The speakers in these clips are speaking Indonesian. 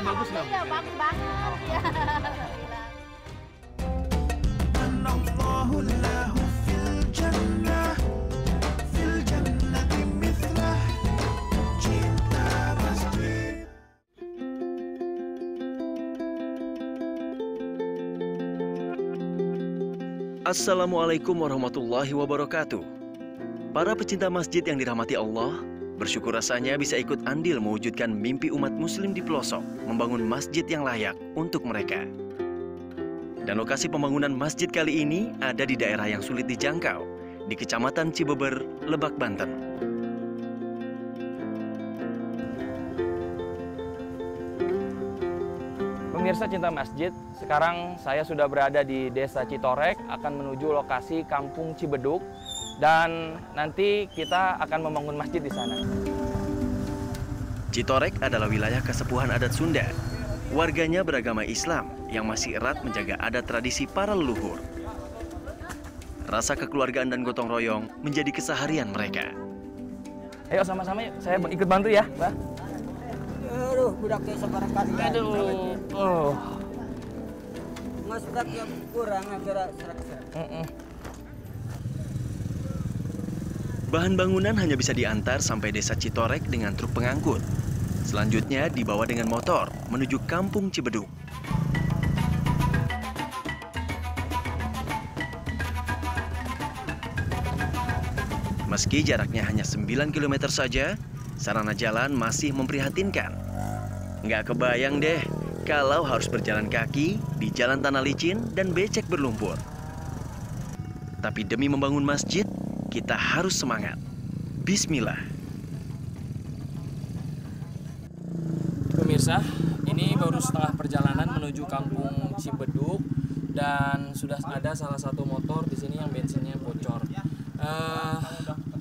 bagus nggak? Iya, bagus banget. Iya. Assalamualaikum warahmatullahi wabarakatuh. Para pecinta masjid yang dirahmati Allah, bersyukur rasanya bisa ikut andil mewujudkan mimpi umat muslim di pelosok, membangun masjid yang layak untuk mereka. Dan lokasi pembangunan masjid kali ini ada di daerah yang sulit dijangkau, di Kecamatan Cibeber, Lebak, Banten. Pemirsa cinta masjid, sekarang saya sudah berada di Desa Citorek, akan menuju lokasi Kampung Cibeduk, dan nanti kita akan membangun masjid di sana. Citorek adalah wilayah kesepuhan adat Sunda. Warganya beragama Islam yang masih erat menjaga adat tradisi para leluhur. Rasa kekeluargaan dan gotong royong menjadi keseharian mereka. Ayo sama-sama, saya ikut bantu ya, Mbak. Aduh, budaknya sekarang kali. Aduh. Oh. Mas budaknya kurang agak serak-serak. Bahan bangunan hanya bisa diantar sampai Desa Citorek dengan truk pengangkut. Selanjutnya dibawa dengan motor menuju Kampung Cibeduk. Meski jaraknya hanya 9 km saja, sarana jalan masih memprihatinkan. Nggak kebayang deh kalau harus berjalan kaki di jalan tanah licin dan becek berlumpur. Tapi demi membangun masjid, kita harus semangat. Bismillah. Pemirsa, ini baru setengah perjalanan menuju Kampung Cibeduk dan sudah ada salah satu motor di sini yang bensinnya bocor.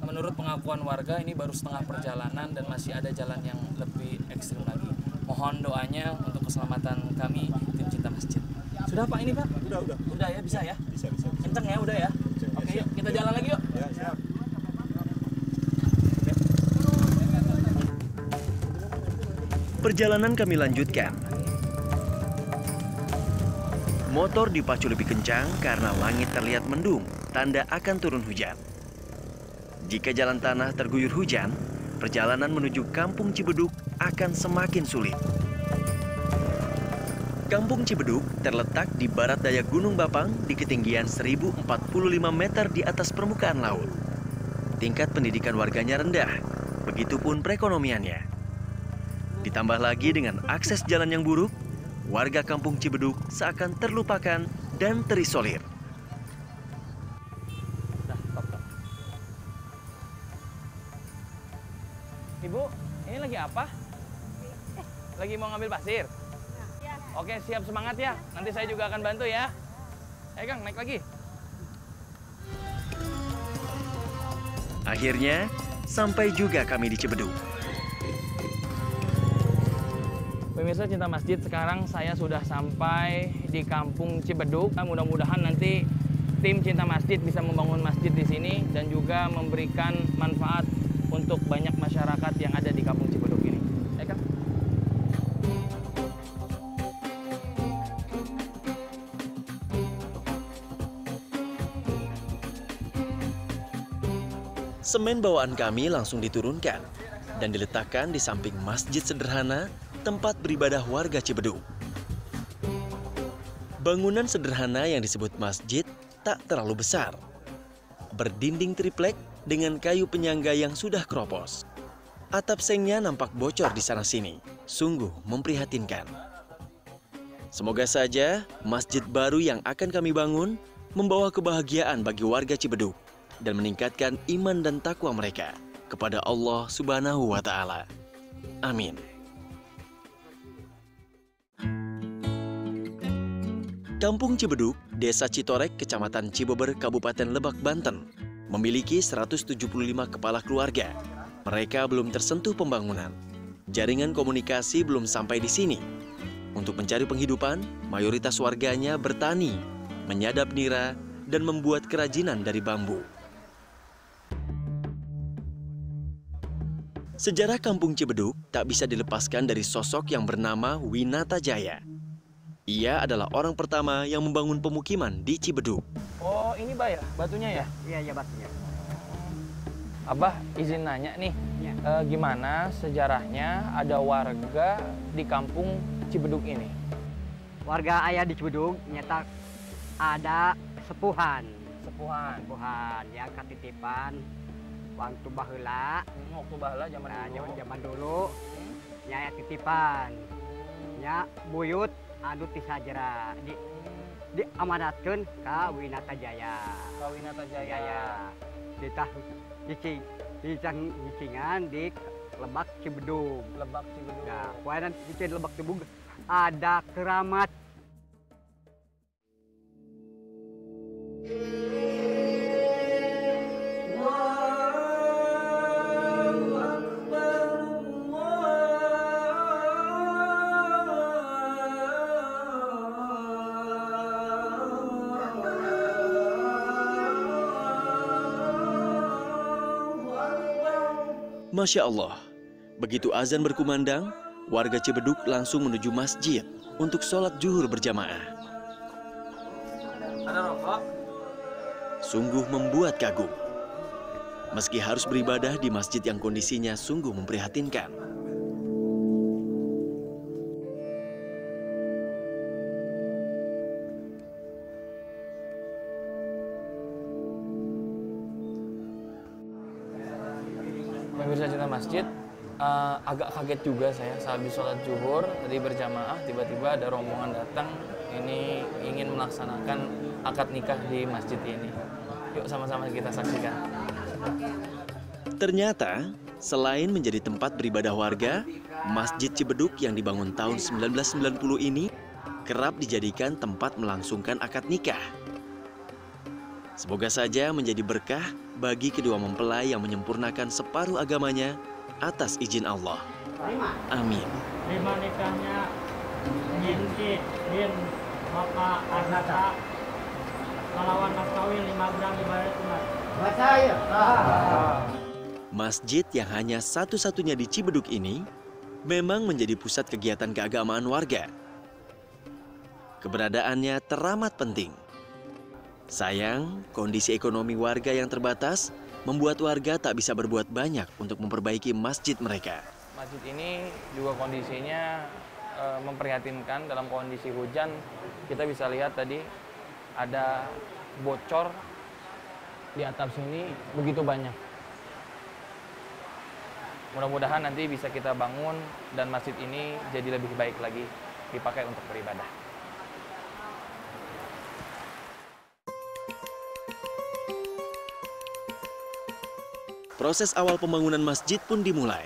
Menurut pengakuan warga ini baru setengah perjalanan dan masih ada jalan yang lebih ekstrim lagi. Mohon doanya untuk keselamatan kami tim cinta masjid. Sudah Pak ini Pak? Udah ya, bisa ya? Bisa. Kenceng ya, udah ya? Oke, yuk kita jalan lagi yuk. Ya, siap. Perjalanan kami lanjutkan. Motor dipacu lebih kencang karena langit terlihat mendung, tanda akan turun hujan. Jika jalan tanah terguyur hujan, perjalanan menuju Kampung Cibeduk akan semakin sulit. Kampung Cibeduk terletak di barat daya Gunung Bapang di ketinggian 1045 meter di atas permukaan laut. Tingkat pendidikan warganya rendah, begitupun perekonomiannya. Ditambah lagi dengan akses jalan yang buruk, warga Kampung Cibeduk seakan terlupakan dan terisolir. Ibu, ini lagi apa? Lagi mau ngambil pasir? Ya. Oke, siap, semangat ya. Nanti saya juga akan bantu ya. Ayo Kang, naik lagi. Akhirnya, sampai juga kami di Cibeduk. Pemirsa cinta masjid, sekarang saya sudah sampai di Kampung Cibeduk. Mudah-mudahan nanti tim cinta masjid bisa membangun masjid di sini dan juga memberikan manfaat untuk banyak masyarakat yang ada di Kampung Cibeduk ini. Ya kan? Semen bawaan kami langsung diturunkan dan diletakkan di samping masjid sederhana tempat beribadah warga Cibeduk. Bangunan sederhana yang disebut masjid tak terlalu besar. Berdinding triplek dengan kayu penyangga yang sudah keropos. Atap sengnya nampak bocor di sana-sini. Sungguh memprihatinkan. Semoga saja masjid baru yang akan kami bangun membawa kebahagiaan bagi warga Cibeduk dan meningkatkan iman dan takwa mereka kepada Allah Subhanahu wa Ta'ala. Amin. Kampung Cibeduk, Desa Citorek, Kecamatan Cibeber, Kabupaten Lebak, Banten, memiliki 175 kepala keluarga. Mereka belum tersentuh pembangunan. Jaringan komunikasi belum sampai di sini. Untuk mencari penghidupan, mayoritas warganya bertani, menyadap nira, dan membuat kerajinan dari bambu. Sejarah Kampung Cibeduk tak bisa dilepaskan dari sosok yang bernama Winata Jaya. Ia adalah orang pertama yang membangun pemukiman di Cibeduk. Oh, ini Bah ya, batunya ya? Iya, batunya. Abah izin nanya nih, Iya. gimana sejarahnya ada warga di kampung Cibeduk ini? Warga ayah di Cibeduk nyata ada sepuhan Sepuhan. yang katitipan waktu baheula Waktu bahala zaman dulu. zaman dulu nya titipan nya buyut anu ti sajera di amanatkeun ka Winata Jaya. Kawinata Jaya. Jaya ditah cicingan di Lebak Cibeduk. Lebak Cibeduk. Nah, kuanan di Lebak Cibeduk ada keramat. Masya Allah, begitu azan berkumandang, warga Cibeduk langsung menuju masjid untuk sholat zuhur berjamaah. Ada rokok? Sungguh membuat kagum. Meski harus beribadah di masjid yang kondisinya sungguh memprihatinkan. Pemirsa Cinta Masjid, agak kaget juga saya sehabis sholat zuhur tadi berjamaah, tiba-tiba ada rombongan datang ini ingin melaksanakan akad nikah di masjid ini. Yuk sama-sama kita saksikan. Ternyata, selain menjadi tempat beribadah warga, Masjid Cibeduk yang dibangun tahun 1990 ini kerap dijadikan tempat melangsungkan akad nikah. Semoga saja menjadi berkah bagi kedua mempelai yang menyempurnakan separuh agamanya atas izin Allah. Amin. Lima nikahnya bin Bapak Arnata melawan Mas Kawin 5 gram ibadah tunai. Masjid yang hanya satu-satunya di Cibeduk ini memang menjadi pusat kegiatan keagamaan warga. Keberadaannya teramat penting. Sayang, kondisi ekonomi warga yang terbatas membuat warga tak bisa berbuat banyak untuk memperbaiki masjid mereka. Masjid ini juga kondisinya memprihatinkan. Dalam kondisi hujan kita bisa lihat tadi ada bocor di atap sini begitu banyak. Mudah-mudahan nanti bisa kita bangun dan masjid ini jadi lebih baik lagi dipakai untuk beribadah. Proses awal pembangunan masjid pun dimulai.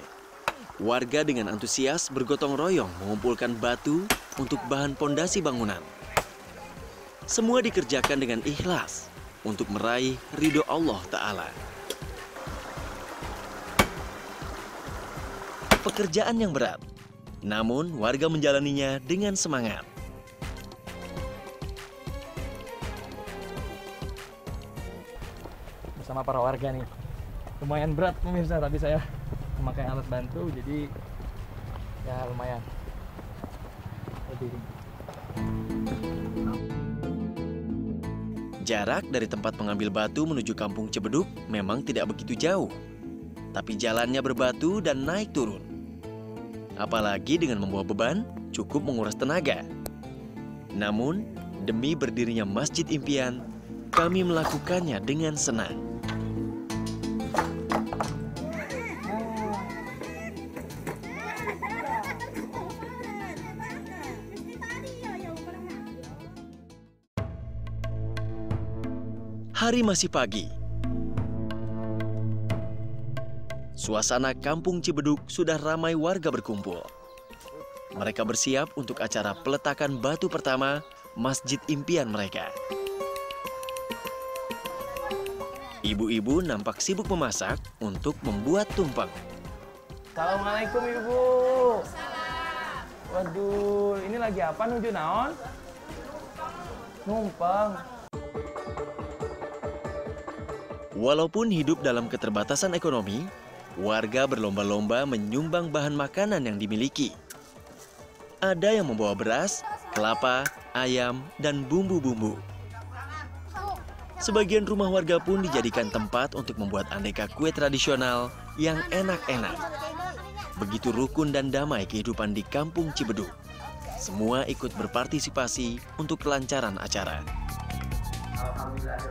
Warga dengan antusias bergotong royong mengumpulkan batu untuk bahan pondasi bangunan. Semua dikerjakan dengan ikhlas untuk meraih ridho Allah Ta'ala. Pekerjaan yang berat, namun warga menjalaninya dengan semangat. Bersama para warga nih. Lumayan berat pemirsa, tapi saya memakai alat bantu jadi ya lumayan. Jarak dari tempat mengambil batu menuju kampung Cibeduk memang tidak begitu jauh. Tapi jalannya berbatu dan naik turun. Apalagi dengan membawa beban, cukup menguras tenaga. Namun, demi berdirinya Masjid Impian, kami melakukannya dengan senang. Hari masih pagi. Suasana kampung Cibeduk sudah ramai warga berkumpul. Mereka bersiap untuk acara peletakan batu pertama Masjid Impian mereka. Ibu-ibu nampak sibuk memasak untuk membuat tumpeng. Assalamualaikum Ibu. Waduh, ini lagi apa nuju naon? Numpang. Walaupun hidup dalam keterbatasan ekonomi, warga berlomba-lomba menyumbang bahan makanan yang dimiliki. Ada yang membawa beras, kelapa, ayam, dan bumbu-bumbu. Sebagian rumah warga pun dijadikan tempat untuk membuat aneka kue tradisional yang enak-enak. Begitu rukun dan damai kehidupan di Kampung Cibeduk. Semua ikut berpartisipasi untuk kelancaran acara.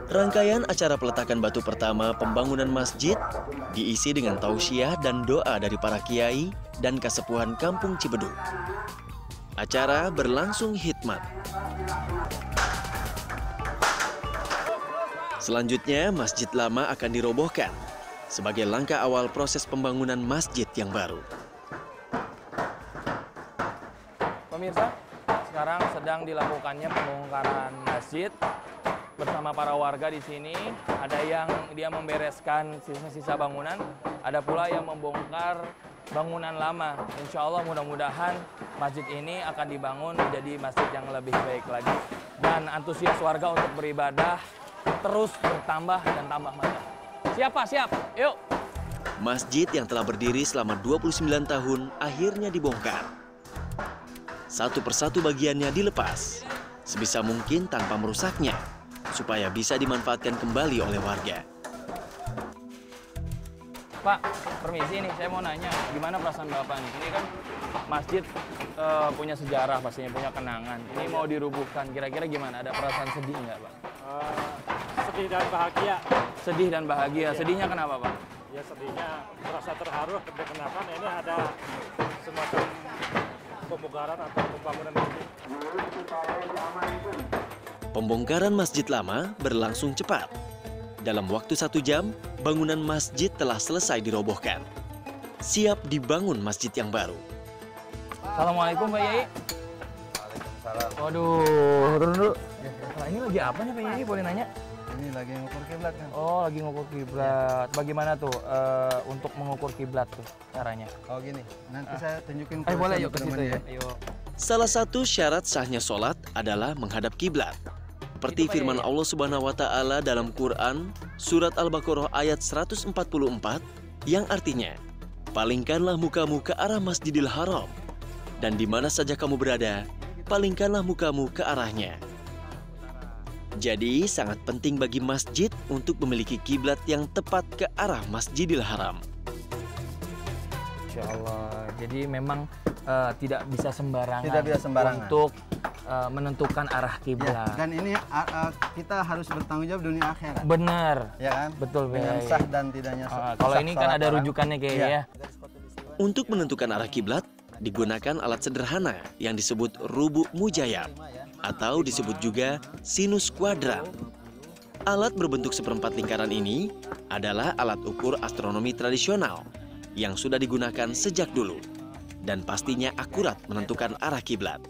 Rangkaian acara peletakan batu pertama pembangunan masjid diisi dengan tausiah dan doa dari para kiai dan kasepuhan Kampung Cibeduk. Acara berlangsung hikmat. Selanjutnya, masjid lama akan dirobohkan sebagai langkah awal proses pembangunan masjid yang baru. Pemirsa, sekarang sedang dilakukannya pembongkaran masjid bersama para warga di sini. Ada yang dia membereskan sisa-sisa bangunan, ada pula yang membongkar bangunan lama. Insya Allah mudah-mudahan masjid ini akan dibangun menjadi masjid yang lebih baik lagi. Dan antusias warga untuk beribadah terus bertambah dan tambah mantap. Siapa? Siap? Yuk! Masjid yang telah berdiri selama 29 tahun akhirnya dibongkar. Satu persatu bagiannya dilepas, sebisa mungkin tanpa merusaknya, supaya bisa dimanfaatkan kembali oleh warga. Pak, permisi nih, saya mau nanya, gimana perasaan Bapak nih? Ini kan masjid punya sejarah, pastinya punya kenangan. Ini mau dirubuhkan, kira-kira gimana? Ada perasaan sedih nggak, Pak? Sedih dan bahagia. Sedih dan bahagia. Iya. Sedihnya kenapa, Pak? Ya sedihnya merasa terharu kenapa ini ada semacam pembongkaran atau pembangunan ini. Pembongkaran masjid lama berlangsung cepat. Dalam waktu 1 jam, bangunan masjid telah selesai dirobohkan. Siap dibangun masjid yang baru. Assalamualaikum, Pak Yai. Waalaikumsalam. Waduh, turun dulu. Nah, ini lagi apa nih, Pak Yai? Boleh nanya? Ini lagi ngukur kiblat kan? Oh, lagi ngukur kiblat. Bagaimana tuh untuk mengukur kiblat tuh caranya? Oh gini, nanti saya tunjukin. Boleh, proses yuk ke situ teman-teman ya. Ayo. Salah satu syarat sahnya sholat adalah menghadap kiblat. Seperti firman Allah Subhanahu wa Ta'ala dalam Quran, Surat Al-Baqarah ayat 144, yang artinya, palingkanlah mukamu ke arah Masjidil Haram, dan di mana saja kamu berada, palingkanlah mukamu ke arahnya. Jadi, sangat penting bagi masjid untuk memiliki kiblat yang tepat ke arah Masjidil Haram. Insya Allah. Jadi memang tidak bisa sembarangan. Tidak bisa sembarangan. Untuk menentukan arah Ya, kiblat. dan ini kita harus bertanggung jawab dunia akhirat. Benar. Ya kan? Betul, Dengan Bay. sah dan tidaknya Kalau sah ini kan sholat ada orang. rujukannya kayaknya Iya. ya. Untuk menentukan arah kiblat, digunakan alat sederhana yang disebut rubuk mujayab, atau disebut juga sinus kuadran. Alat berbentuk seperempat lingkaran ini adalah alat ukur astronomi tradisional yang sudah digunakan sejak dulu dan pastinya akurat menentukan arah kiblat.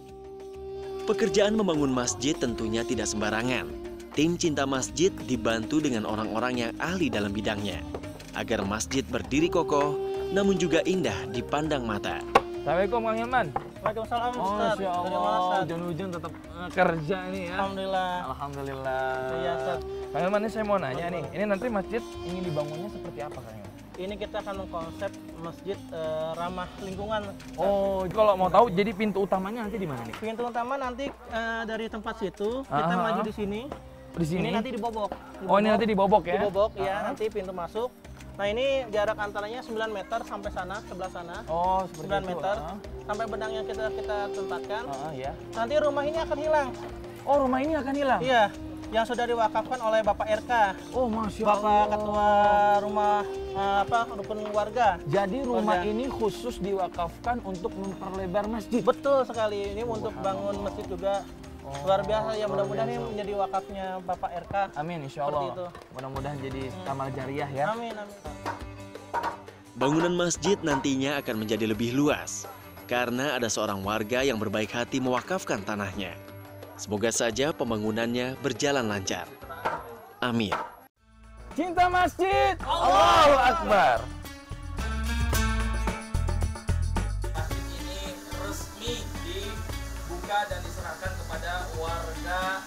Pekerjaan membangun masjid tentunya tidak sembarangan. Tim Cinta Masjid dibantu dengan orang-orang yang ahli dalam bidangnya agar masjid berdiri kokoh namun juga indah dipandang mata. Assalamualaikum, Kang Hilman. Waalaikumsalam, Oh, Ustaz. Masya Dari mana, Allah, Ustaz? hujan-hujan tetap kerja nih ya. Alhamdulillah. Alhamdulillah. Iya, Ustaz. Kang Hilman, ini saya mau nanya nih, ini nanti masjid ingin dibangunnya seperti apa, Kang Hilman? Ini kita akan mengkonsep masjid ramah lingkungan. Oh, kalau mau tahu, jadi pintu utamanya nanti di mana nih? Pintu utama nanti dari tempat situ kita Ah, maju ah. di sini. Di sini? Ini nanti dibobok. Oh, ini nanti dibobok ya? Dibobok ya, Ah. nanti pintu masuk. Nah, ini jarak antaranya 9 meter sampai sana, sebelah sana. Oh, seperti 9 itu. meter Ah. sampai benang yang kita tempatkan. Ya. Nanti rumah ini akan hilang. Oh, rumah ini akan hilang? Iya, yang sudah diwakafkan oleh Bapak RK. Oh, Masya Bapak Allah. Ketua rumah rukun warga. Jadi rumah Warga. ini khusus diwakafkan untuk memperlebar masjid? Betul sekali, ini untuk bangun masjid juga luar biasa ya, mudah-mudahan ini menjadi wakafnya Bapak RK. Amin, insya Seperti Allah. itu. Mudah-mudahan jadi amal jariah ya. Amin, amin. Bangunan masjid nantinya akan menjadi lebih luas karena ada seorang warga yang berbaik hati mewakafkan tanahnya. Semoga saja pembangunannya berjalan lancar. Amin. Cinta masjid, Allahu Akbar. Masjid ini resmi dibuka dan diserahkan kepada warga